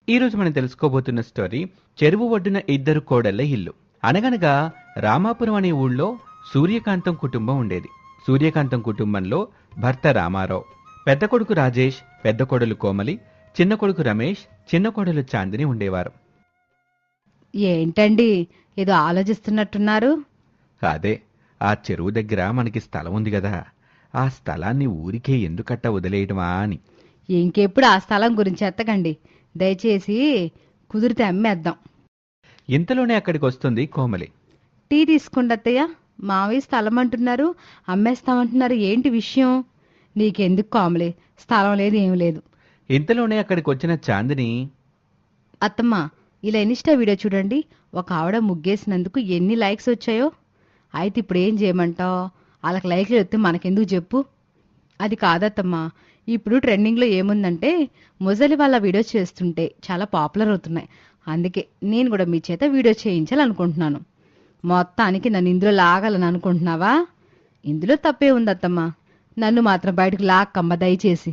ఈ రోజు మనం తెలుసుకోబోతున్న స్టోరీ చెరువు ఒడ్డున ఇద్దరు కోడళ్ళ ఇల్లు. అనగనగా రామాపురం అనే ఊళ్ళో సూర్యకాంతం కుటుంబం ఉండేది. సూర్యకాంతం కుటుంబంలో భర్త రామారావు, పెద్ద కొడుకు రాజేష్, పెద్ద కొడలు కోమలి, చిన్న కొడుకు రమేష్, చిన్న కొడలు చాందిని ఉండేవారు. ఏంటండి ఏదో ఆలోచిస్తున్నట్టున్నారు? అదే, ఆ చెరువు దగ్గర మనకి స్థలం ఉంది కదా, ఆ స్థలాన్ని ఊరికే ఎందుకట్ట వదిలేయటమా అని. ఇంకెప్పుడు ఆ స్థలం గురించి ఎత్తకండి. దయచేసి కుదిరితే అమ్మేద్దాం. ఇంతలోనే అక్కడికి వస్తుంది కోమలి. టీ తీసుకోండి అత్తయ్య. మావయ్య స్థలం అంటున్నారు, అమ్మేస్తామంటున్నారు. ఏంటి విషయం? నీకెందుకు కాములే, స్థలం లేదు ఏం లేదు. ఇంతలోనే అక్కడికి వచ్చిన చాందిని, అత్తమ్మ, ఇలా ఇన్స్టా వీడియో చూడండి. ఒక ఆవిడ ముగ్గేసినందుకు ఎన్ని లైక్స్ వచ్చాయో. అయితే ఇప్పుడు ఏం చేయమంటావు? వాళ్ళకి లైక్లు వస్తే మనకెందుకు చెప్పు. అది కాదత్తమ్మా, ఇప్పుడు ట్రెండింగ్లో ఏముందంటే ముసలి వాళ్ళ వీడియోస్ చేస్తుంటే చాలా పాపులర్ అవుతున్నాయి. అందుకే నేను కూడా మీ చేత వీడియో చేయించాలనుకుంటున్నాను. మొత్తానికి నన్ను ఇందులో లాగాలని అనుకుంటున్నావా? ఇందులో తప్పే ఉంది అత్తమ్మా. నన్ను మాత్రం బయటకు లాక్కమ్మ దయచేసి.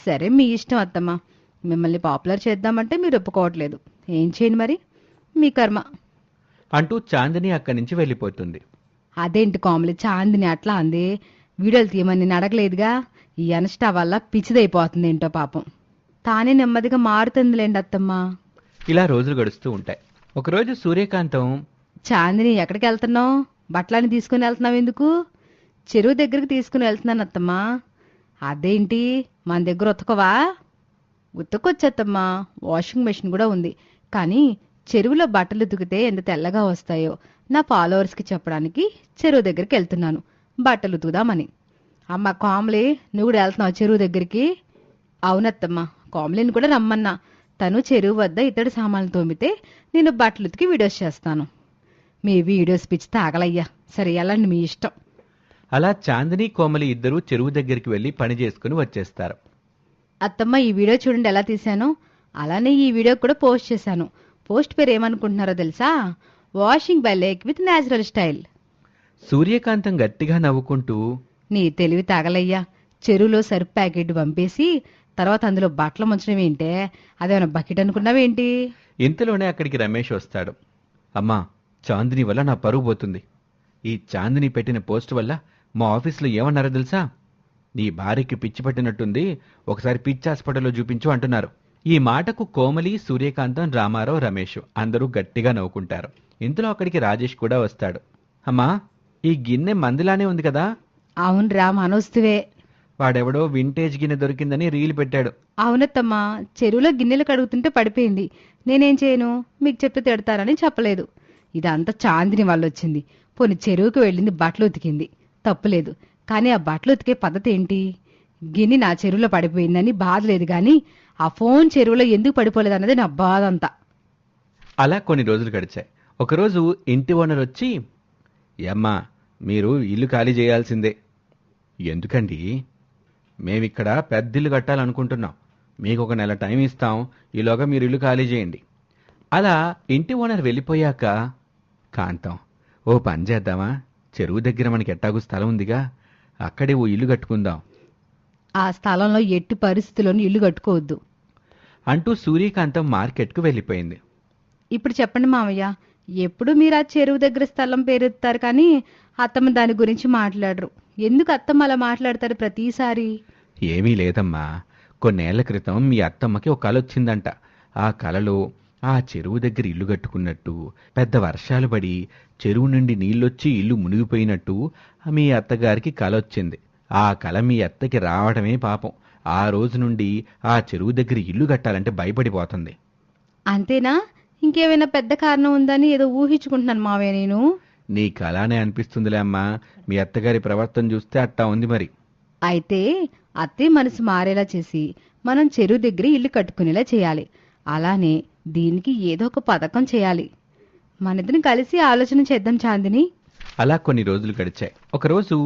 సరే, మీ ఇష్టం అత్తమ్మా. మిమ్మల్ని పాపులర్ చేద్దామంటే మీరు ఒప్పుకోవట్లేదు. ఏం చేయను మరి, మీ కర్మ. అంటూ చాందిని అక్కడి నుంచి వెళ్ళిపోతుంది. అదేంటి కాములి, చాందిని అట్లా అంది? వీడియోలు తీయమని నేను అడగలేదుగా. ఈ ఇన్స్టా వల్ల పిచ్చిదైపోతుంది ఏంటో పాపం. తానే నెమ్మదిగా మారుతుందిలేండి అత్తమ్మా. ఇలా రోజులు గడుస్తూ ఉంటాయి. ఒకరోజు సూర్యకాంతం, చాందిని ఎక్కడికి వెళ్తున్నావు? బట్టలని తీసుకుని వెళ్తున్నావు ఎందుకు? చెరువు దగ్గరికి తీసుకుని వెళ్తున్నాను అత్తమ్మా. అదేంటి, మన దగ్గర ఉతకవా? ఉతకొచ్చత్తమ్మా, వాషింగ్ మెషిన్ కూడా ఉంది. కానీ చెరువులో బట్టలు ఉతికితే ఎంత తెల్లగా వస్తాయో నా ఫాలోవర్స్కి చెప్పడానికి చెరువు దగ్గరికి వెళ్తున్నాను, బట్టలు ఉతుకుదామని. అమ్మ కామ్లీ, నువ్వు కూడా వెళ్తున్నావు చెరువు దగ్గరికి? అవునత్తమ్మా, కామ్లీని కూడా రమ్మన్నా. తను చెరువు వద్ద ఇతడి సామాన్లు తోమితే నేను బట్టలు ఉతికి వీడియోస్ చేస్తాను. మీ వీడియోస్ పిచ్చి తాగలయ్యా. సరే, వెళ్ళండి, మీ ఇష్టం. అలా చాందిని కోమలి ఇద్దరూ చెరువు దగ్గరికి వెళ్లి పని చేసుకుని వచ్చేస్తారు. అత్తమ్మ, ఈ వీడియో చూడండి ఎలా తీశాను. అలానే ఈ వీడియో కూడా పోస్ట్ చేశాను. పోస్ట్ పేరు ఏమనుకుంటున్నారో తెలుసా? Washing by lake with natural style. Suryakantham గట్టిగా నవ్వుకుంటూ, నీ తెలివి తాగలయ్యా. చెరువులో సర్ఫ్ ప్యాకెట్ పంపేసి తర్వాత అందులో బట్టలు ముంచడం ఏంటే? అదేమైనా బకెట్ అనుకున్నావేంటి? ఇంతలోనే అక్కడికి రమేష్ వస్తాడు. అమ్మా, చాందిని వల్ల నా పరువు పోతుంది. ఈ చాందిని పెట్టిన పోస్ట్ వల్ల మా ఆఫీసులో ఏమన్నారో తెలుసా? నీ భార్యకి పిచ్చి పట్టినట్టుంది, ఒకసారి పిచ్చి హాస్పిటల్లో చూపించు అంటున్నారు. ఈ మాటకు కోమలి, సూర్యకాంతం, రామారావు, రమేష్ అందరూ గట్టిగా నవ్వుకుంటారు. ఇంతలో అక్కడికి రాజేష్ కూడా వస్తాడు. అమ్మా, ఈ గిన్నె మందిలానే ఉంది కదా? అవునరా, మనోస్తువే. వాడెవడో వింటేజ్ గిన్నె దొరికిందని రీల్ పెట్టాడు. అవునత్తమ్మా, చెరువులో గిన్నెలు కడుగుతుంటే పడిపోయింది. నేనేం చేయను, మీకు చెప్తే తిడతారని చెప్పలేదు. ఇదంతా చాందిని వల్ల వచ్చింది. పోనీ చెరువుకు వెళ్ళింది, బట్టలు ఉతికింది, తప్పులేదు. కానీ ఆ బట్టలు ఉతికే పద్ధతి ఏంటి? గిన్నె నా చెరువులో పడిపోయిందని బాధ లేదు, కానీ ఆ ఫోన్ చెరువులో ఎందుకు పడిపోలేదు అన్నది నా బాధ అంతా. అలా కొన్ని రోజులు గడిచాయి. ఒకరోజు ఇంటి ఓనర్ వచ్చి, ఏమ్మా, మీరు ఇల్లు ఖాళీ చేయాల్సిందే. ఎందుకండి? మేమిక్కడ పెద్దిల్లు కట్టాలనుకుంటున్నాం. మీకు ఒక నెల టైం ఇస్తాం, ఈలోగా మీరు ఇల్లు ఖాళీ చేయండి. అలా ఇంటి ఓనర్ వెళ్ళిపోయాక, కాంతం, ఓ పని చేద్దామా? చెరువు దగ్గర మనకి ఎట్టాగు స్థలం ఉందిగా, అక్కడే ఓ ఇల్లు కట్టుకుందాం ఆ స్థలంలో ఎట్టి పరిస్థితుల్లోనూ ఇల్లు కట్టుకోవద్దు అంటూ సూర్యకాంతం మార్కెట్కు వెళ్ళిపోయింది. ఇప్పుడు చెప్పండి మావయ్య, ఎప్పుడు మీరు ఆ చెరువు దగ్గర స్థలం పేరెత్తారు కానీ అత్తమ్మ దాని గురించి మాట్లాడరు. ఎందుకు అత్తమ్మ అలా మాట్లాడతారు ప్రతిసారి? ఏమీ లేదమ్మా, కొన్నేళ్ల క్రితం మీ అత్తమ్మకి ఒక కల వచ్చిందంట. ఆ కలలో ఆ చెరువు దగ్గర ఇల్లు కట్టుకున్నట్టు, పెద్ద వర్షాలు పడి చెరువు నుండి నీళ్ళొచ్చి ఇల్లు మునిగిపోయినట్టు మీ అత్తగారికి కల వచ్చింది. ఆ కల మీ అత్తకి రావడమే పాపం. ఆ రోజు నుండి ఆ చెరువు దగ్గర ఇల్లు కట్టాలంటే భయపడిపోతుంది. అంతేనా? ఇంకేమైనా పెద్ద కారణం ఉందని ఏదో ఊహించుకుంటున్నాను మావయ్య నేను. నీకు అలానే అనిపిస్తుందిలే అమ్మా, మీ అత్తగారి ప్రవర్తన చూస్తే అట్టా ఉంది మరి. అయితే అత్తే మనసు మారేలా చేసి మనం చెరువు దగ్గర ఇల్లు కట్టుకునేలా చేయాలి. అలానే దీనికి ఏదో ఒక పథకం చేయాలి. మనిద్దరం కలిసి ఆలోచన చేద్దాం చాందిని. అలా కొన్ని రోజులు గడిచాయి. ఒకరోజు,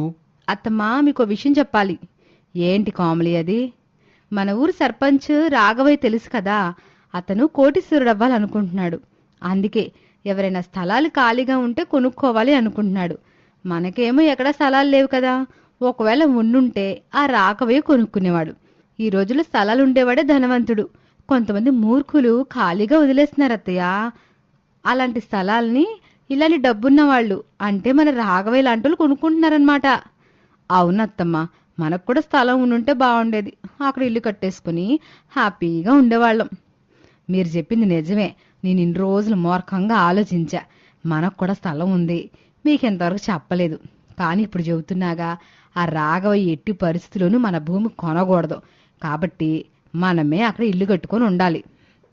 అత్తమ్మా, మీకు విషయం చెప్పాలి. ఏంటి కామెడీ అది? మన ఊరు సర్పంచ్ రాఘవయ్య తెలుసు కదా, అతను కోటీశ్వరుడు అవ్వాలనుకుంటున్నాడు. అందుకే ఎవరైనా స్థలాలు ఖాళీగా ఉంటే కొనుక్కోవాలి అనుకుంటున్నాడు. మనకేమో ఎక్కడ స్థలాలు లేవు కదా. ఒకవేళ ఉండుంటే ఆ రాఘవయ్య కొనుక్కునేవాడు. ఈ రోజుల్లో స్థలాలు ఉండేవాడే ధనవంతుడు. కొంతమంది మూర్ఖులు ఖాళీగా వదిలేస్తున్నారు అత్తయ్య. అలాంటి స్థలాల్ని ఇలాంటి డబ్బున్న వాళ్ళు అంటే మన రాఘవయ్య లాంటి వాళ్ళు కొనుక్కుంటున్నారనమాట. అవునత్తమ్మ, మనకు కూడా స్థలం ఉండుంటే బాగుండేది. అక్కడ ఇల్లు కట్టేసుకుని హ్యాపీగా ఉండేవాళ్ళం. మీరు చెప్పింది నిజమే. నేను ఇన్ని రోజులు మూర్ఖంగా ఆలోచించా. మనకు కూడా స్థలం ఉంది, మీకెంతవరకు చెప్పలేదు. కానీ ఇప్పుడు చెబుతున్నాగా, ఆ రాఘవయ్య ఎట్టి పరిస్థితుల్లోనూ మన భూమి కొనకూడదు. కాబట్టి మనమే అక్కడ ఇల్లు కట్టుకొని ఉండాలి.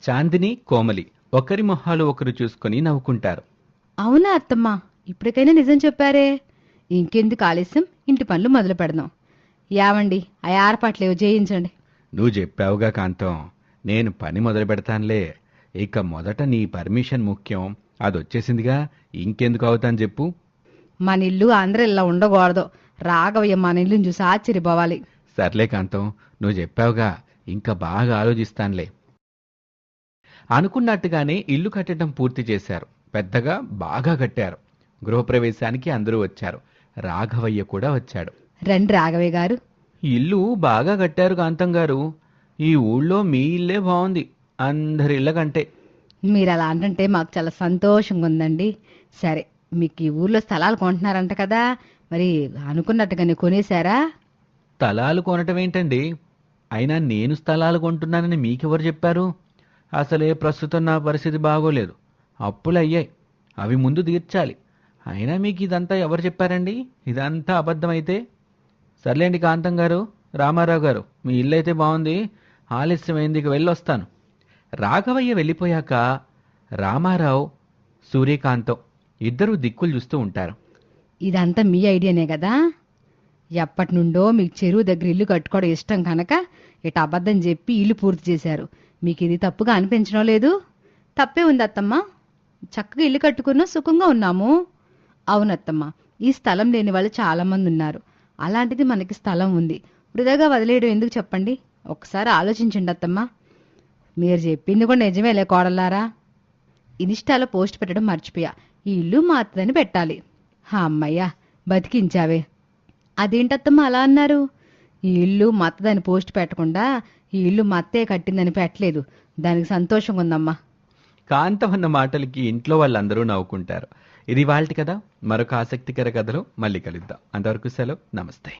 చాందిని, కోమలి ఒకరి మొహాలు ఒకరు చూసుకొని నవ్వుకుంటారు. అవునా అత్తమ్మ, ఇప్పటికైనా నిజం చెప్పారే. ఇంకెందుకు ఆలస్యం, ఇంటి పనులు మొదలు పెడదాం. యావండి, ఆ ఏర్పాట్లేవో చేయించండి. నువ్వు చెప్పావుగా కాంతం, నేను పని మొదలు పెడతానులే. ఇక మొదట నీ పర్మిషన్ ముఖ్యం. అదొచ్చేసిందిగా, ఇంకెందుకు అవుతాను చెప్పు. మన ఇల్లు అందరూ ఇలా ఉండకూడదు. రాఘవయ్య మన ఇల్లుని చూసి ఆశ్చర్యపోవాలి. సర్లే కాంతం, నువ్వు చెప్పావుగా, ఇంకా బాగా ఆలోచిస్తానులే. అనుకున్నట్టుగానే ఇల్లు కట్టడం పూర్తి చేశారు. పెద్దగా బాగా కట్టారు. గృహప్రవేశానికి అందరూ వచ్చారు. రాఘవయ్య కూడా వచ్చాడు. రండి రాఘవయ్య గారు. ఇల్లు బాగా కట్టారు కాంతం గారు. ఈ ఊళ్ళో మీ ఇల్లే బాగుంది అందరి ఇళ్ళ కంటే. మీరు అలా అంటుంటే మాకు చాలా సంతోషంగా ఉందండి. సరే, మీకు ఈ ఊర్లో స్థలాలు కొంటున్నారంట కదా, మరి అనుకున్నట్టుగానే కొనేశారా? స్థలాలు కొనటం ఏంటండి? అయినా నేను స్థలాలు కొంటున్నానని మీకెవరు చెప్పారు? అసలే ప్రస్తుతం నా పరిస్థితి బాగోలేదు. అప్పులు అయ్యాయి, అవి ముందు తీర్చాలి. అయినా మీకు ఇదంతా ఎవరు చెప్పారండి? ఇదంతా అబద్ధమైతే. సర్లేండి కాంతం గారు, రామారావు గారు, మీ ఇల్లు అయితే బాగుంది. ఆలస్యమైంది, ఇక వెళ్ళొస్తాను. రాఘవయ్య వెళ్ళిపోయాక రామారావు, సూర్యకాంతం ఇద్దరూ దిక్కులు చూస్తూ ఉంటారు. ఇదంతా మీ ఐడియానే కదా? ఎప్పటి నుండో మీకు చెరువు దగ్గర ఇల్లు కట్టుకోవడం ఇష్టం కనుక ఇట అబద్ధం చెప్పి ఇల్లు పూర్తి చేశారు. మీకు ఇది తప్పుగా అనిపించడం లేదు? తప్పే ఉంది అత్తమ్మ. చక్కగా ఇల్లు కట్టుకున్నా సుఖంగా ఉన్నాము. అవునత్తమ్మ, ఈ స్థలం లేని వాళ్ళు చాలా మంది ఉన్నారు. అలాంటిది మనకి స్థలం ఉంది. వృధాగా వదిలేయడం ఎందుకు చెప్పండి? ఒకసారి ఆలోచించండి అత్తమ్మ. మీరు చెప్పింది కూడా నిజమేలే కోడలారా. ఇన్స్టాలో పోస్ట్ పెట్టడం మర్చిపోయా. ఈ ఇల్లు మాత్రని పెట్టాలి. అమ్మయ్యా, బతికించావే. అదేంటత్తమ్మ అలా అన్నారు? ఈ ఇల్లు మత్తదని పోస్ట్ పెట్టకుండా ఈ ఇల్లు మత్తే కట్టిందని పెట్టలేదు. దానికి సంతోషంగా ఉందమ్మా. కాంతం అన్న మాటలకి ఇంట్లో వాళ్ళందరూ నవ్వుకుంటారు. ఇది వాళ్ళటి కథ. మరొక ఆసక్తికర కథలో మళ్ళీ కలుద్దాం. అంతవరకు సెలవు. నమస్తే.